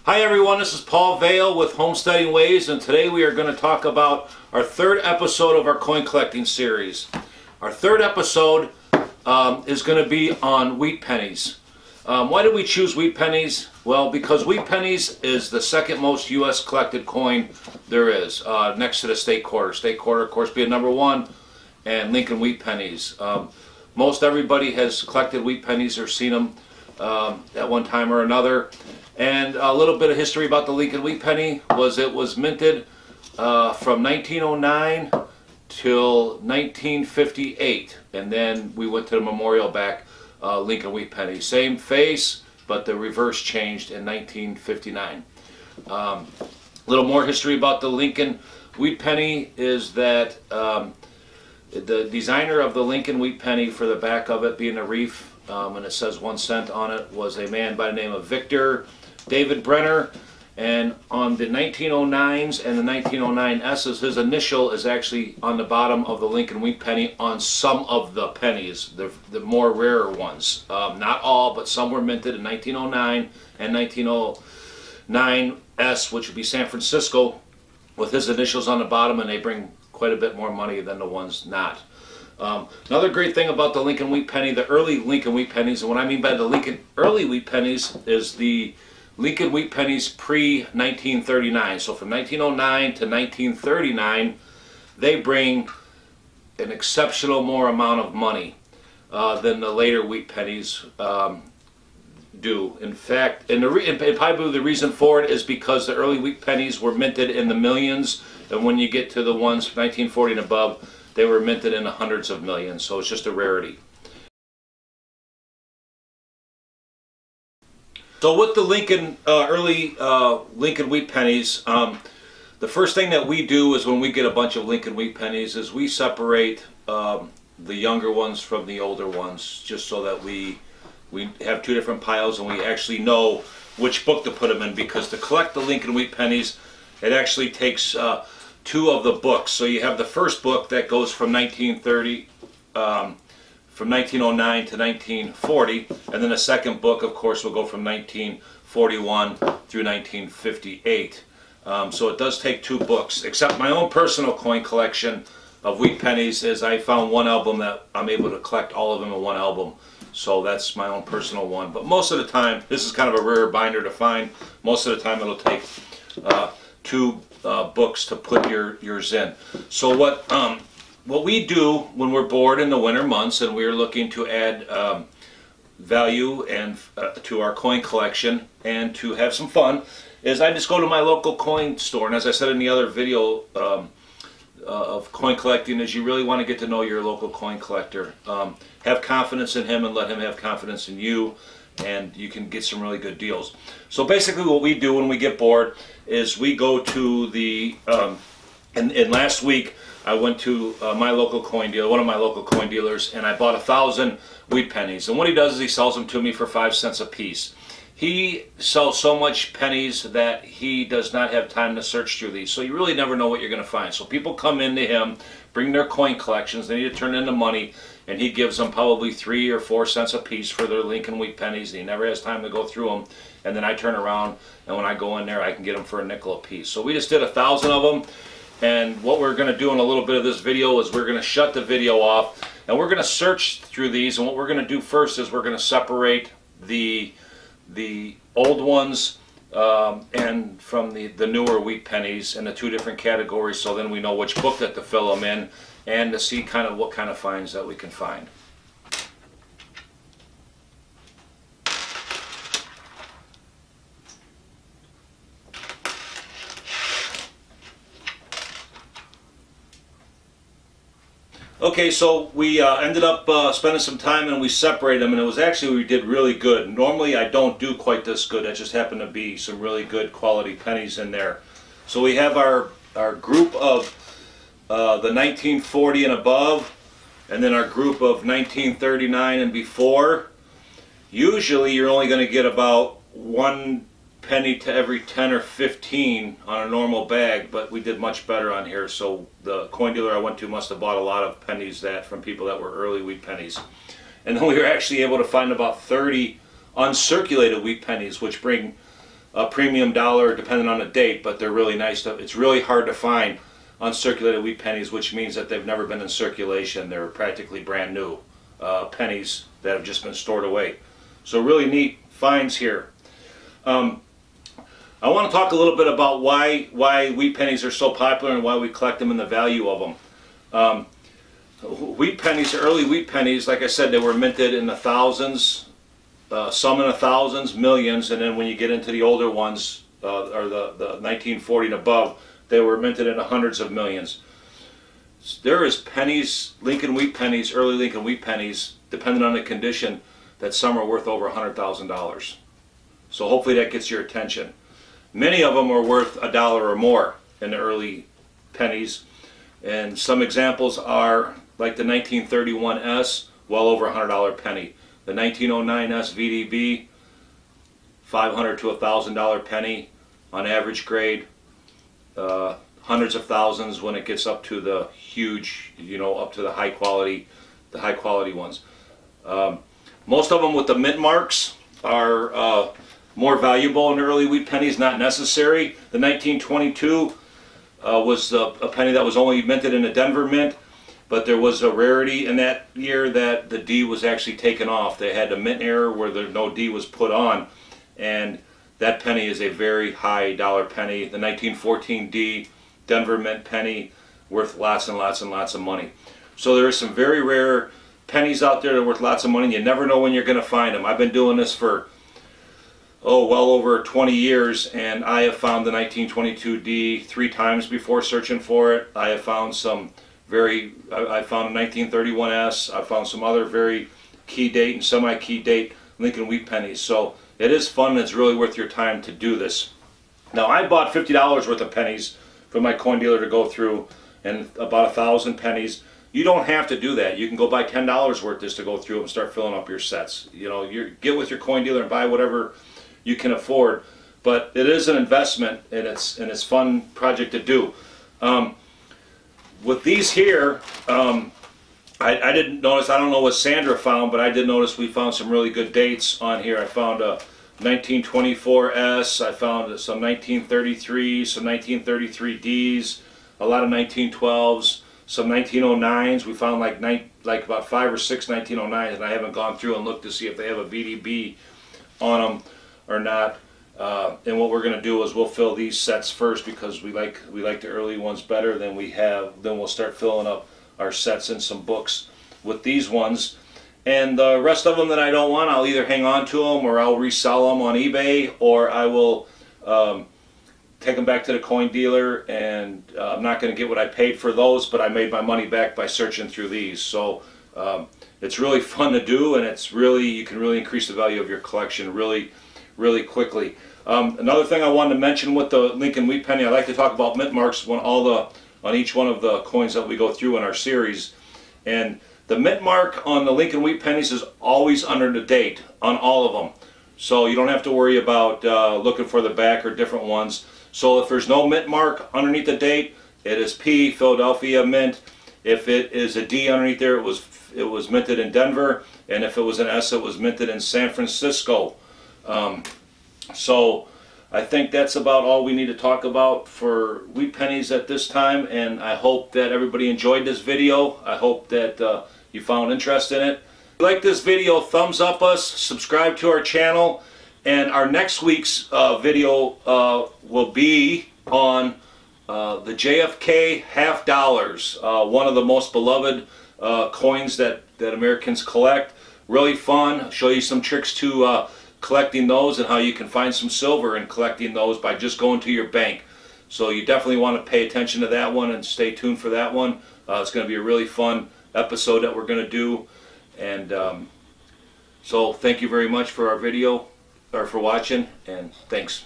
Hi everyone, this is Paul Vail with Homesteading Ways, and today we are going to talk about our third episode of our coin collecting series. Our third episode is going to be on wheat pennies. Why did we choose wheat pennies? Well, because wheat pennies is the second most U.S. collected coin there is, next to the state quarter. State quarter, of course, being number one, and Lincoln wheat pennies. Most everybody has collected wheat pennies or seen them at one time or another. And a little bit of history about the Lincoln wheat penny was it was minted from 1909 till 1958, and then we went to the memorial back Lincoln wheat penny. Same face, but the reverse changed in 1959. A little more history about the Lincoln wheat penny is that the designer of the Lincoln wheat penny, for the back of it being a reef, and it says 1 cent on it, was a man by the name of Victor David Brenner. And on the 1909s and the 1909s, his initial is actually on the bottom of the Lincoln wheat penny on some of the pennies, the more rarer ones. Not all, but some were minted in 1909 and 1909s, which would be San Francisco, with his initials on the bottom, and they bring quite a bit more money than the ones not. Another great thing about the Lincoln wheat penny, the early Lincoln wheat pennies, and what I mean by the Lincoln early wheat pennies is the Lincoln wheat pennies pre-1939. So from 1909 to 1939, they bring an exceptional more amount of money than the later wheat pennies do. In fact, and probably the reason for it is because the early wheat pennies were minted in the millions, and when you get to the ones from 1940 and above, they were minted in the hundreds of millions. So it's just a rarity. So with the Lincoln, early Lincoln wheat pennies, the first thing that we do is when we get a bunch of Lincoln wheat pennies is we separate the younger ones from the older ones, just so that we have two different piles and we actually know which book to put them in, because to collect the Lincoln wheat pennies, it actually takes two of the books. So you have the first book that goes from 1930, from 1909 to 1940, and then the second book, of course, will go from 1941 through 1958. So it does take two books, except my own personal coin collection of wheat pennies is I found one album that I'm able to collect all of them in one album. So that's my own personal one. But most of the time, this is kind of a rare binder to find. Most of the time it'll take two books to put yours in. So what we do when we're bored in the winter months and we're looking to add value and to our coin collection and to have some fun is I just go to my local coin store. And as I said in the other video of coin collecting, is you really want to get to know your local coin collector. Have confidence in him and let him have confidence in you, and you can get some really good deals. So basically what we do when we get bored is we go to the, and last week I went to my local coin dealer, one of my local coin dealers, and I bought 1,000 wheat pennies. And what he does is he sells them to me for 5 cents a piece. He sells so much pennies that he does not have time to search through these. So you really never know what you're going to find. So people come into him, bring their coin collections, they need to turn into money, and he gives them probably 3 or 4 cents a piece for their Lincoln wheat pennies. And he never has time to go through them. And then I turn around, and when I go in there, I can get them for a nickel a piece. So we just did 1,000 of them. And what we're going to do in a little bit of this video is we're going to shut the video off, and we're going to search through these. And what we're going to do first is we're going to separate the old ones and from the newer wheat pennies into two different categories, so then we know which book that to fill them in and to see kind of what kind of finds that we can find. Okay, so we ended up spending some time and we separated them, and it was actually, we did really good. Normally I don't do quite this good. It just happened to be some really good quality pennies in there. So we have our group of the 1940 and above, and then our group of 1939 and before. Usually you're only going to get about 1 penny to every 10 or 15 on a normal bag, but we did much better on here. So the coin dealer I went to must have bought a lot of pennies from people that were early wheat pennies. And then we were actually able to find about 30 uncirculated wheat pennies, which bring a premium dollar depending on the date, but they're really nice. It's really hard to find uncirculated wheat pennies, which means that they've never been in circulation. They're practically brand new pennies that have just been stored away. So really neat finds here. I want to talk a little bit about why wheat pennies are so popular and why we collect them and the value of them. Wheat pennies, early wheat pennies, like I said, they were minted in the thousands, some in the thousands, millions, and then when you get into the older ones, or the 1940 and above, they were minted in the hundreds of millions. There is pennies, Lincoln wheat pennies, early Lincoln wheat pennies, depending on the condition, that some are worth over $100,000. So hopefully that gets your attention. Many of them are worth $1 or more in the early pennies, and some examples are like the 1931S, well over $100 penny. The 1909S VDB, $500 to $1,000 penny on average grade. Hundreds of thousands when it gets up to the huge, up to the high quality ones. Most of them with the mint marks are more valuable in early wheat pennies, not necessary. The 1922 was a penny that was only minted in a Denver mint, but there was a rarity in that year that the D was actually taken off. They had a mint error where no D was put on, and that penny is a very high dollar penny. The 1914 D Denver mint penny, worth lots and lots and lots of money. So there are some very rare pennies out there that are worth lots of money, and you never know when you're going to find them. I've been doing this for well over 20 years, and I have found the 1922D 3 times before searching for it. I have found I found a 1931S. I found some other very key date and semi-key date Lincoln wheat pennies. So it is fun, and it's really worth your time to do this. Now, I bought $50 worth of pennies for my coin dealer to go through, and about 1,000 pennies. You don't have to do that. You can go buy $10 worth just to go through and start filling up your sets. You get with your coin dealer and buy whatever you can afford, but it is an investment, and it's fun project to do. With these here, I didn't notice, I don't know what Sandra found, but I did notice we found some really good dates on here. I found a 1924S, I found some 1933s, some 1933Ds, a lot of 1912s, some 1909s. We found like about 5 or 6 1909s, and I haven't gone through and looked to see if they have a VDB on them or not. And what we're going to do is we'll fill these sets first because we like the early ones better than then we'll start filling up our sets in some books with these ones. And the rest of them that I don't want, I'll either hang on to them or I'll resell them on eBay, or I will take them back to the coin dealer, and I'm not going to get what I paid for those, but I made my money back by searching through these. So it's really fun to do, and you can really increase the value of your collection really quickly. Another thing I wanted to mention with the Lincoln wheat penny, I like to talk about mint marks on each one of the coins that we go through in our series. And the mint mark on the Lincoln wheat pennies is always under the date on all of them. So you don't have to worry about looking for the back or different ones. So if there's no mint mark underneath the date, it is P, Philadelphia Mint. If it is a D underneath there, it was minted in Denver. And if it was an S, it was minted in San Francisco. So I think that's about all we need to talk about for wheat pennies at this time, and I hope that everybody enjoyed this video. I hope that you found interest in it. If you like this video, thumbs up us, subscribe to our channel, and our next week's video will be on the JFK half dollars, one of the most beloved coins that Americans collect. Really fun. I'll show you some tricks to collecting those and how you can find some silver in collecting those by just going to your bank. So you definitely want to pay attention to that one and stay tuned for that one. It's going to be a really fun episode that we're going to do. And so thank you very much for our video, or for watching, and thanks.